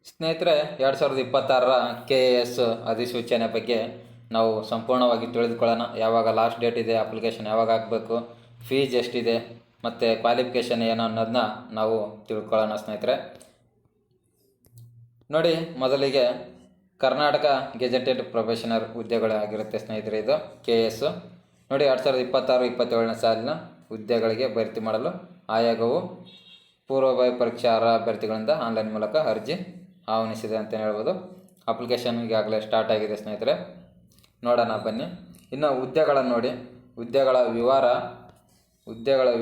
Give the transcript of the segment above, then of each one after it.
ಸ್ನೇಹಿತರೆ, 2026ರ KAS ಅಧಿಸೂಚನೆ ಬಗ್ಗೆ ನಾವು ಸಂಪೂರ್ಣವಾಗಿ ತಿಳಿದುಕೊಳ್ಳೋಣ. ಯಾವಾಗ ಲಾಸ್ಟ್ ಡೇಟ್ ಇದೆ, ಅಪ್ಲಿಕೇಶನ್ ಯಾವಾಗ ಹಾಕಬೇಕು, ಫೀಸ್ ಎಷ್ಟಿದೆ ಮತ್ತು ಕ್ವಾಲಿಫಿಕೇಷನ್ ಏನು ಅನ್ನೋದನ್ನ ನಾವು ತಿಳ್ಕೊಳ್ಳೋಣ ಸ್ನೇಹಿತರೆ. ನೋಡಿ, ಮೊದಲಿಗೆ ಕರ್ನಾಟಕ ಗೆಜೆಟೆಡ್ ಪ್ರೊಫೆಷನರ್ ಹುದ್ದೆಗಳಾಗಿರುತ್ತೆ ಸ್ನೇಹಿತರೆ. ಇದು KAS ನೋಡಿ, 2026-27ನೇ ಸಾಲಿನ ಹುದ್ದೆಗಳಿಗೆ ಭರ್ತಿ ಮಾಡಲು ಆಯೋಗವು ಪೂರ್ವಭಾವಿ ಪರೀಕ್ಷಾ ಅರ್ಹ ಅಭ್ಯರ್ಥಿಗಳಿಂದ ಆನ್ಲೈನ್ ಮೂಲಕ ಅರ್ಜಿ ಆಹ್ವಾನಿಸಿದೆ ಅಂತಲೇ ಹೇಳ್ಬೋದು. ಅಪ್ಲಿಕೇಶನ್ ಈಗಾಗಲೇ ಸ್ಟಾರ್ಟ್ ಆಗಿದೆ ಸ್ನೇಹಿತರೆ. ನೋಡೋಣ ಬನ್ನಿ. ಇನ್ನು ಹುದ್ದೆಗಳನ್ನು ನೋಡಿ, ಹುದ್ದೆಗಳ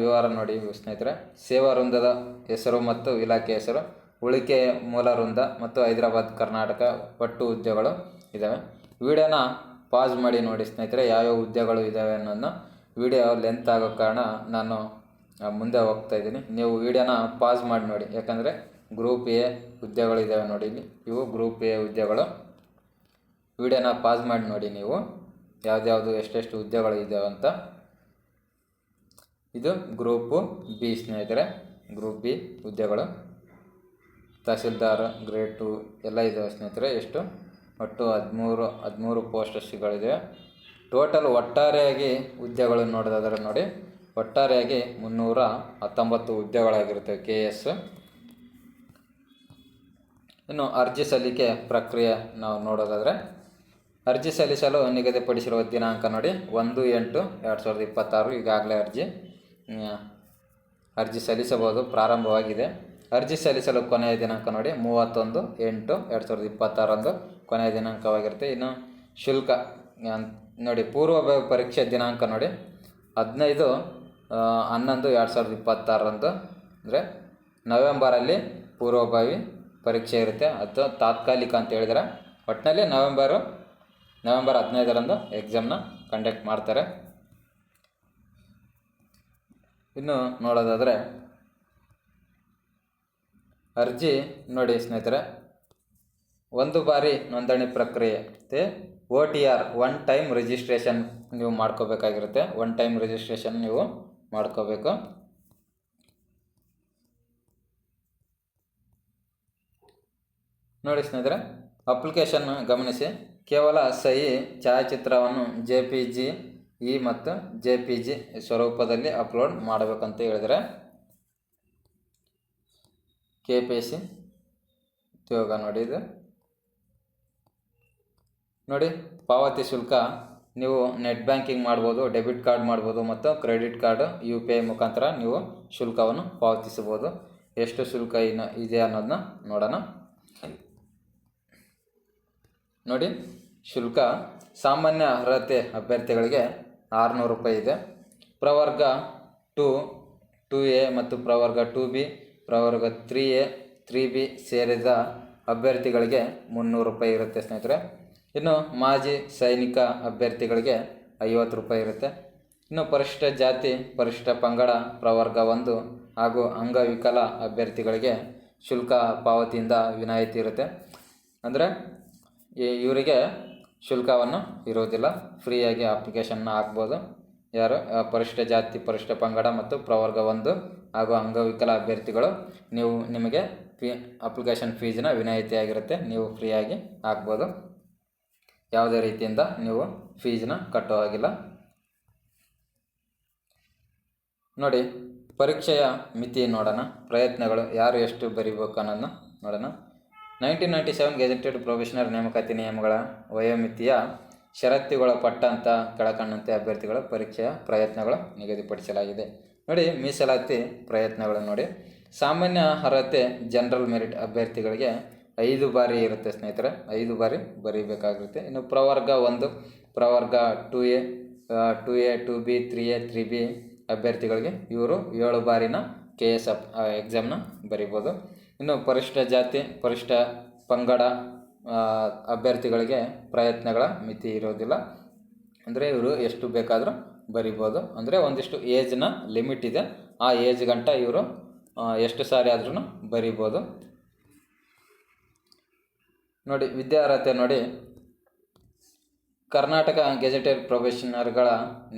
ವಿವರ ನೋಡಿ ಸ್ನೇಹಿತರೆ. ಸೇವಾ ವೃಂದದ ಹೆಸರು ಮತ್ತು ಇಲಾಖೆ ಹೆಸರು, ಉಳಿಕೆ ಮೂಲ ವೃಂದ ಮತ್ತು ಹೈದರಾಬಾದ್ ಕರ್ನಾಟಕ ಒಟ್ಟು ಹುದ್ದೆಗಳು ಇದ್ದಾವೆ. ವಿಡಿಯೋನ ಪಾಸ್ ಮಾಡಿ ನೋಡಿ ಸ್ನೇಹಿತರೆ, ಯಾವ್ಯಾವ ಹುದ್ದೆಗಳು ಇದ್ದಾವೆ ಅನ್ನೋದನ್ನ. ವಿಡಿಯೋ ಲೆಂತ್ ಆಗೋ ಕಾರಣ ನಾನು ಮುಂದೆ ಹೋಗ್ತಾ ಇದ್ದೀನಿ. ನೀವು ವಿಡಿಯೋನ ಪಾಸ್ ಮಾಡಿ ನೋಡಿ, ಯಾಕಂದರೆ ಗ್ರೂಪ್ ಎ ಹುದ್ದೆಗಳು ಇದ್ದಾವೆ ನೋಡಿ. ಇಲ್ಲಿ ಇವು ಗ್ರೂಪ್ ಎ ಹುದ್ದೆಗಳು. ವಿಡಿಯೋನ ಪಾಸ್ ಮಾಡಿ ನೋಡಿ ನೀವು, ಯಾವ್ದ್ಯಾವುದು ಎಷ್ಟೆಷ್ಟು ಹುದ್ದೆಗಳು ಇದ್ದಾವೆ ಅಂತ. ಇದು ಗ್ರೂಪು ಬಿ ಸ್ನೇಹಿತರೆ, ಗ್ರೂಪ್ ಬಿ ಹುದ್ದೆಗಳು. ತಹಸೀಲ್ದಾರ್ ಗ್ರೇಡ್ 2 ಎಲ್ಲ ಇದ್ದಾವೆ ಸ್ನೇಹಿತರೆ. ಎಷ್ಟು ಒಟ್ಟು 13 ಪೋಸ್ಟ್ಗಳಿವೆ. ಟೋಟಲ್ ಒಟ್ಟಾರೆಯಾಗಿ ಹುದ್ದೆಗಳು ನೋಡೋದಾದರೆ ನೋಡಿ, ಒಟ್ಟಾರೆಯಾಗಿ 319 ಹುದ್ದೆಗಳಾಗಿರುತ್ತೆ KAS. ಇನ್ನು ಅರ್ಜಿ ಸಲ್ಲಿಕೆ ಪ್ರಕ್ರಿಯೆ ನಾವು ನೋಡೋದಾದರೆ, ಅರ್ಜಿ ಸಲ್ಲಿಸಲು ನಿಗದಿಪಡಿಸಿರುವ ದಿನಾಂಕ ನೋಡಿ 1/8/2026. ಈಗಾಗಲೇ ಅರ್ಜಿ ಸಲ್ಲಿಸಬಹುದು, ಪ್ರಾರಂಭವಾಗಿದೆ. ಅರ್ಜಿ ಸಲ್ಲಿಸಲು ಕೊನೆಯ ದಿನಾಂಕ ನೋಡಿ 31/8/2026 ಕೊನೆಯ ದಿನಾಂಕವಾಗಿರುತ್ತೆ. ಇನ್ನು ಶುಲ್ಕ ನೋಡಿ, ಪೂರ್ವಭಾವಿ ಪರೀಕ್ಷೆ ದಿನಾಂಕ ನೋಡಿ 15/11/2026 ಅಂದರೆ ನವೆಂಬರಲ್ಲಿ ಪೂರ್ವಭಾವಿ ಪರೀಕ್ಷೆ ಇರುತ್ತೆ. ಅದು ತಾತ್ಕಾಲಿಕ ಅಂತ ಹೇಳಿದರೆ, ಒಟ್ಟಿನಲ್ಲಿ ನವೆಂಬರ್ 15ರಂದು ಎಕ್ಸಾಮ್ನ ಕಂಡಕ್ಟ್ ಮಾಡ್ತಾರೆ. ಇನ್ನು ನೋಡೋದಾದರೆ ಅರ್ಜಿ ನೋಡಿ ಸ್ನೇಹಿತರೆ, ಒಂದು ಬಾರಿ ನೋಂದಣಿ ಪ್ರಕ್ರಿಯೆ OTR ಒನ್ ಟೈಮ್ ರಿಜಿಸ್ಟ್ರೇಷನ್ ನೀವು ಮಾಡ್ಕೋಬೇಕಾಗಿರುತ್ತೆ. ಒನ್ ಟೈಮ್ ರಿಜಿಸ್ಟ್ರೇಷನ್ ನೀವು ಮಾಡ್ಕೋಬೇಕು. ನೋಡಿ ಸ್ನೇಹಿತರೆ, ಅಪ್ಲಿಕೇಶನ್ ಗಮನಿಸಿ. ಕೇವಲ ಸಹಿ ಛಾಯಾಚಿತ್ರವನ್ನು JPG ಮತ್ತು JPG ಸ್ವರೂಪದಲ್ಲಿ ಅಪ್ಲೋಡ್ ಮಾಡಬೇಕಂತ ಹೇಳಿದರೆ, KPSC ಉದ್ಯೋಗ ನೋಡಿ. ಇದು ನೋಡಿ, ಪಾವತಿ ಶುಲ್ಕ ನೀವು ನೆಟ್ ಬ್ಯಾಂಕಿಂಗ್ ಮಾಡ್ಬೋದು, ಡೆಬಿಟ್ ಕಾರ್ಡ್ ಮಾಡ್ಬೋದು ಮತ್ತು ಕ್ರೆಡಿಟ್ ಕಾರ್ಡ್ UPI ಮುಖಾಂತರ ನೀವು ಶುಲ್ಕವನ್ನು ಪಾವತಿಸಬಹುದು. ಎಷ್ಟು ಶುಲ್ಕ ಇದೆ ಅನ್ನೋದನ್ನ ನೋಡೋಣ. ನೋಡಿ, ಶುಲ್ಕ ಸಾಮಾನ್ಯ ಅರ್ಹತೆ ಅಭ್ಯರ್ಥಿಗಳಿಗೆ 600 ರೂಪಾಯಿ ಇದೆ. ಪ್ರವರ್ಗ 2A ಮತ್ತು ಪ್ರವರ್ಗ 2B, ಪ್ರವರ್ಗ 3A 3B ಸೇರಿದ ಅಭ್ಯರ್ಥಿಗಳಿಗೆ 300 ರೂಪಾಯಿ ಇರುತ್ತೆ ಸ್ನೇಹಿತರೆ. ಇನ್ನು ಮಾಜಿ ಸೈನಿಕ ಅಭ್ಯರ್ಥಿಗಳಿಗೆ 50 ರೂಪಾಯಿ ಇರುತ್ತೆ. ಇನ್ನು ಪರಿಶಿಷ್ಟ ಜಾತಿ, ಪರಿಶಿಷ್ಟ ಪಂಗಡ ಪ್ರವರ್ಗ 1 ಹಾಗೂ ಅಂಗವಿಕಲ ಅಭ್ಯರ್ಥಿಗಳಿಗೆ ಶುಲ್ಕ ಪಾವತಿಯಿಂದ ವಿನಾಯಿತಿ ಇರುತ್ತೆ. ಅಂದರೆ ಇವರಿಗೆ ಶುಲ್ಕವನ್ನು ಇರೋದಿಲ್ಲ, ಫ್ರೀಯಾಗಿ ಅಪ್ಲಿಕೇಶನ್ನ ಹಾಕ್ಬೋದು. ಯಾರು ಪರಿಶಿಷ್ಟ ಜಾತಿ, ಪರಿಶಿಷ್ಟ ಪಂಗಡ ಮತ್ತು ಪ್ರವರ್ಗ 1 ಹಾಗೂ ಅಂಗವಿಕಲ ಅಭ್ಯರ್ಥಿಗಳು, ನಿಮಗೆ ಅಪ್ಲಿಕೇಶನ್ ಫೀಸ್ನ ವಿನಾಯಿತಿ ಆಗಿರುತ್ತೆ. ನೀವು ಫ್ರೀಯಾಗಿ ಹಾಕ್ಬೋದು, ಯಾವುದೇ ರೀತಿಯಿಂದ ನೀವು ಫೀಸ್ನ ಕಟ್ಟೋ ಹಾಗಿಲ್ಲ. ನೋಡಿ, ಪರೀಕ್ಷೆಯ ಮಿತಿ ನೋಡೋಣ. ಪ್ರಯತ್ನಗಳು ಯಾರು ಎಷ್ಟು ಬರೀಬೇಕು ಅನ್ನೋದನ್ನ ನೋಡೋಣ. 1997 ಗೆಜೆಟೆಡ್ ಪ್ರೊಫೆಷನರ್ ನೇಮಕಾತಿ ನಿಯಮಗಳ ವಯೋಮಿತಿಯ ಷರತ್ತುಗೊಳಪಟ್ಟಂಥ ಕೆಳಕಂಡಂತೆ ಅಭ್ಯರ್ಥಿಗಳ ಪರೀಕ್ಷೆಯ ಪ್ರಯತ್ನಗಳು ನಿಗದಿಪಡಿಸಲಾಗಿದೆ. ನೋಡಿ, ಮೀಸಲಾತಿ ಪ್ರಯತ್ನಗಳು ನೋಡಿ, ಸಾಮಾನ್ಯ ಅರ್ಹತೆ ಜನರಲ್ ಮೆರಿಟ್ ಅಭ್ಯರ್ಥಿಗಳಿಗೆ 5 ಬಾರಿ ಇರುತ್ತೆ ಸ್ನೇಹಿತರೆ, 5 ಬಾರಿ ಬರೀಬೇಕಾಗಿರುತ್ತೆ. ಇನ್ನು ಪ್ರವರ್ಗ 1, ಪ್ರವರ್ಗ 2A 2B 3A 3B ಅಭ್ಯರ್ಥಿಗಳಿಗೆ ಇವರು 7 ಬಾರಿನ KAS ಎಕ್ಸಾಮ್ನ ಬರೀಬೋದು. ಇನ್ನು ಪರಿಶಿಷ್ಟ ಜಾತಿ, ಪರಿಶಿಷ್ಟ ಪಂಗಡ ಅಭ್ಯರ್ಥಿಗಳಿಗೆ ಪ್ರಯತ್ನಗಳ ಮಿತಿ ಇರೋದಿಲ್ಲ. ಅಂದರೆ ಇವರು ಎಷ್ಟು ಬೇಕಾದರೂ ಬರಿಬೋದು. ಅಂದರೆ ಒಂದಿಷ್ಟು ಏಜ್ನ ಲಿಮಿಟ್ ಇದೆ, ಆ ಏಜ್ ಗಂಟ ಇವರು ಎಷ್ಟು ಸಾರಿ ಆದ್ರೂ ಬರಿಬೋದು. ನೋಡಿ, ವಿದ್ಯಾರ್ಹತೆ ನೋಡಿ, ಕರ್ನಾಟಕ ಗೆಜೆಟೆಡ್ ಪ್ರೊಫೆಷನರ್ಗಳ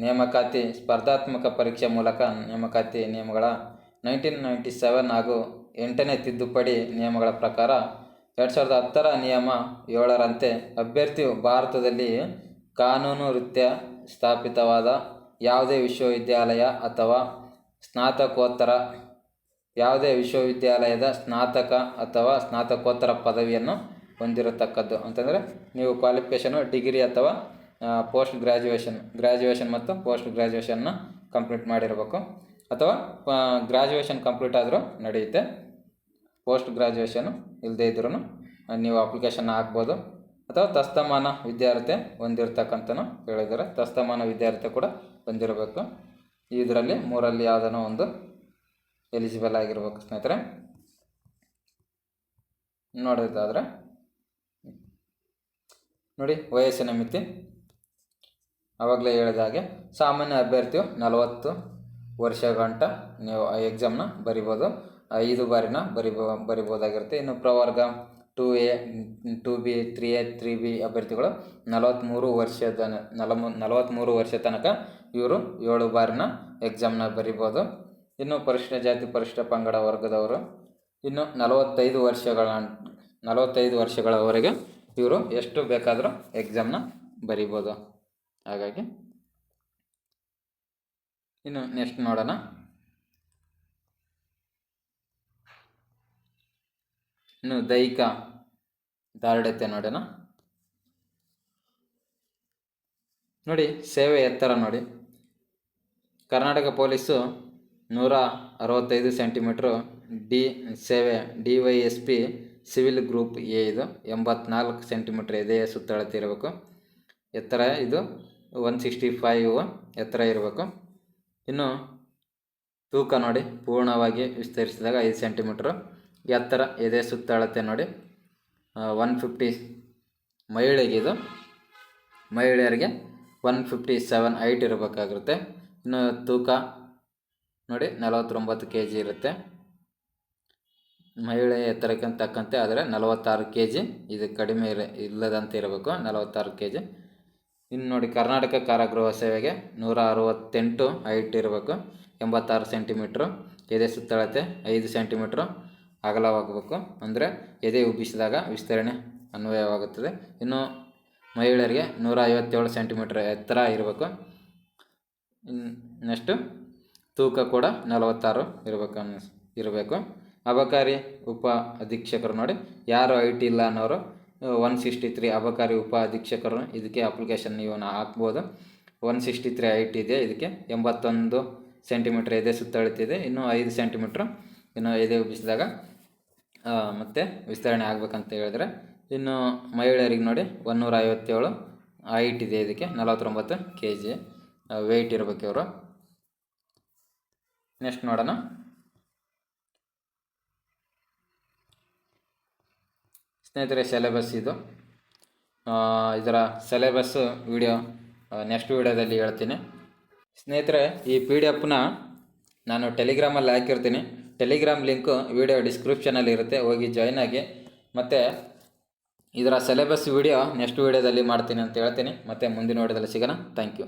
ನೇಮಕಾತಿ ಸ್ಪರ್ಧಾತ್ಮಕ ಪರೀಕ್ಷೆ ಮೂಲಕ ನೇಮಕಾತಿ ನಿಯಮಗಳ 1997 ಹಾಗೂ 8ನೇ ತಿದ್ದುಪಡಿ ನಿಯಮಗಳ ಪ್ರಕಾರ 2010 ನಿಯಮ 7ರಂತೆ ಅಭ್ಯರ್ಥಿಯು ಭಾರತದಲ್ಲಿ ಕಾನೂನು ವೃತ್ತಿ ಸ್ಥಾಪಿತವಾದ ಯಾವುದೇ ವಿಶ್ವವಿದ್ಯಾಲಯ ಅಥವಾ ಸ್ನಾತಕೋತ್ತರ ಯಾವುದೇ ವಿಶ್ವವಿದ್ಯಾಲಯದ ಸ್ನಾತಕ ಅಥವಾ ಸ್ನಾತಕೋತ್ತರ ಪದವಿಯನ್ನು ಹೊಂದಿರತಕ್ಕದ್ದು. ಅಂತಂದರೆ ನೀವು ಕ್ವಾಲಿಫಿಕೇಷನು ಡಿಗ್ರಿ ಅಥವಾ ಪೋಸ್ಟ್ ಗ್ರ್ಯಾಜುಯೇಷನ್ ಮತ್ತು ಪೋಸ್ಟ್ ಗ್ರ್ಯಾಜುಯೇಷನ್ನ ಕಂಪ್ಲೀಟ್ ಮಾಡಿರಬೇಕು, ಅಥವಾ ಗ್ರ್ಯಾಜುಯೇಷನ್ ಕಂಪ್ಲೀಟ್ ಆದರೂ ನಡೆಯುತ್ತೆ. ಪೋಸ್ಟ್ ಗ್ರ್ಯಾಜುಯೇಷನು ಇಲ್ಲದೇ ಇದ್ರೂ ನೀವು ಅಪ್ಲಿಕೇಶನ್ ಹಾಕ್ಬೋದು. ಅಥವಾ ತಸ್ತಮಾನ ವಿದ್ಯಾರ್ಥಿ ಹೊಂದಿರತಕ್ಕಂತನೂ ಹೇಳಿದ್ದಾರೆ. ತಸ್ತಮಾನ ವಿದ್ಯಾರ್ಥಿ ಕೂಡ ಹೊಂದಿರಬೇಕು. ಇದರಲ್ಲಿ 3ರಲ್ಲಿ ಯಾವುದೋ ಒಂದು ಎಲಿಜಿಬಲ್ ಆಗಿರ್ಬೇಕು ಸ್ನೇಹಿತರೆ. ನೋಡೋದಾದರೆ ನೋಡಿ, ವಯಸ್ಸಿನ ಮಿತಿ ಆವಾಗಲೇ ಹೇಳಿದ ಹಾಗೆ ಸಾಮಾನ್ಯ ಅಭ್ಯರ್ಥಿಯು 40 ವರ್ಷ ಗಂಟ ನೀವು ಎಕ್ಸಾಮ್ನ ಬರಿಬೋದು. 5 ಬಾರಿನ ಬರಿಬೋದಾಗಿರುತ್ತೆ. ಇನ್ನು ಪ್ರವರ್ಗ 2A 2B 3A 3B ಅಭ್ಯರ್ಥಿಗಳು 43 ವರ್ಷ ತನಕ ಇವರು 7 ಬಾರಿನ ಎಕ್ಸಾಮ್ನ ಬರಿಬೋದು. ಇನ್ನು ಪರಿಶಿಷ್ಟ ಜಾತಿ ಪರಿಶಿಷ್ಟ ಪಂಗಡ ವರ್ಗದವರು ಇನ್ನು 45 ವರ್ಷಗಳವರೆಗೆ ಇವರು ಎಷ್ಟು ಬೇಕಾದರೂ ಎಕ್ಸಾಮ್ನ ಬರಿಬೋದು. ಹಾಗಾಗಿ ಇನ್ನು ನೆಕ್ಸ್ಟ್ ನೋಡೋಣ. ಇನ್ನು ದೈಹಿಕ ದಾರ್ಢ್ಯತೆ ನೋಡೋಣ. ನೋಡಿ, ಸೇವೆ ಎತ್ತರ ನೋಡಿ, ಕರ್ನಾಟಕ ಪೊಲೀಸು 165 ಸೆಂಟಿಮೀಟ್ರು, ಸೇವೆ DYSP ಸಿವಿಲ್ ಗ್ರೂಪ್ ಎ ಇದು 84 ಸೆಂಟಿಮೀಟ್ರ್ ಎದೆಯ ಸುತ್ತಳತೆ ಇರಬೇಕು. ಎತ್ತರ ಇದು 165 ಎತ್ತರ ಇರಬೇಕು. ಇನ್ನು ತೂಕ ನೋಡಿ, ಪೂರ್ಣವಾಗಿ ವಿಸ್ತರಿಸಿದಾಗ 5 ಸೆಂಟಿಮೀಟ್ರು. ಎತ್ತರ ಎದೆ ಸುತ್ತಳತೆ ನೋಡಿ 150. ಮಹಿಳೆಯರಿಗೆ 157 ಹೈಟ್ ಇರಬೇಕಾಗಿರುತ್ತೆ. ಇನ್ನು ತೂಕ ನೋಡಿ 49 kg ಇರುತ್ತೆ. ಮಹಿಳೆಯ ಎತ್ತರಕ್ಕೆ ತಕ್ಕಂತೆ ಆದರೆ 46 kg, ಇದು ಕಡಿಮೆ ಇಲ್ಲದಂತೆ ಇರಬೇಕು, 46 kg. ಇನ್ನು ನೋಡಿ, ಕರ್ನಾಟಕ ಕಾರಾಗೃಹ ಸೇವೆಗೆ 168 ಹೈಟ್ ಇರಬೇಕು, 86 ಸೆಂಟಿಮೀಟ್ರು. ಎದೆ ಸುತ್ತಳತೆ 5 ಸೆಂಟಿಮೀಟ್ರು ಅಗಲವಾಗಬೇಕು, ಅಂದರೆ ಎದೆ ಉಬ್ಬಿಸಿದಾಗ ವಿಸ್ತರಣೆ ಅನ್ವಯವಾಗುತ್ತದೆ. ಇನ್ನು ಮಹಿಳೆಯರಿಗೆ 157 ಸೆಂಟಿಮೀಟ್ರ್ ಎತ್ತರ ಇರಬೇಕು. ನೆಕ್ಸ್ಟು ತೂಕ ಕೂಡ 46 ಇರಬೇಕು. ಅಬಕಾರಿ ಉಪ ಅಧೀಕ್ಷಕರು ನೋಡಿ, ಯಾರು ಹೈಟ್ ಇಲ್ಲ ಅನ್ನೋರು 163 ಅಬಕಾರಿ ಉಪ ಅಧೀಕ್ಷಕರು ಇದಕ್ಕೆ ಅಪ್ಲಿಕೇಶನ್ ನೀವು ಹಾಕ್ಬೋದು. 163 ಹೈಟ್ ಇದೆ, ಇದಕ್ಕೆ 81 ಸೆಂಟಿಮೀಟ್ರ್ ಎದೆ ಸುತ್ತಳತಿದೆ. ಇನ್ನು 5 ಸೆಂಟಿಮೀಟ್ರು ಇನ್ನು ಎದೆ ಉಬ್ಬಿಸಿದಾಗ ಮತ್ತು ವಿಸ್ತರಣೆ ಆಗಬೇಕಂತ ಹೇಳಿದ್ರೆ. ಇನ್ನು ಮಹಿಳೆಯರಿಗೆ ನೋಡಿ 157 ಹೈಟ್ ಇದೆ, ಇದಕ್ಕೆ 49 kg ವೆಯ್ಟ್ ಇರಬೇಕು ಇವರು. ನೆಕ್ಸ್ಟ್ ನೋಡೋಣ. ಸ್ನೇಹಿತರೆ, ಸಿಲೆಬಸ್ ಇದು. ಇದರ ಸಿಲೆಬಸ್ಸು ವಿಡಿಯೋ ನೆಕ್ಸ್ಟ್ ವಿಡಿಯೋದಲ್ಲಿ ಹೇಳ್ತೀನಿ. ಸ್ನೇಹಿತರೆ, ಈ PDF ನಾನು ಟೆಲಿಗ್ರಾಮಲ್ಲಿ ಹಾಕಿರ್ತೀನಿ. ಟೆಲಿಗ್ರಾಮ್ ಲಿಂಕು ವಿಡಿಯೋ ಡಿಸ್ಕ್ರಿಪ್ಷನಲ್ಲಿ ಇರುತ್ತೆ, ಹೋಗಿ ಜಾಯ್ನ್ ಆಗಿ. ಮತ್ತು ಇದರ ಸಿಲೆಬಸ್ ವಿಡಿಯೋ ನೆಕ್ಸ್ಟ್ ವಿಡಿಯೋದಲ್ಲಿ ಮಾಡ್ತೀನಿ ಅಂತ ಹೇಳ್ತೀನಿ. ಮತ್ತು ಮುಂದಿನ ವಿಡಿಯೋದಲ್ಲಿ ಸಿಗೋಣ. Thank you.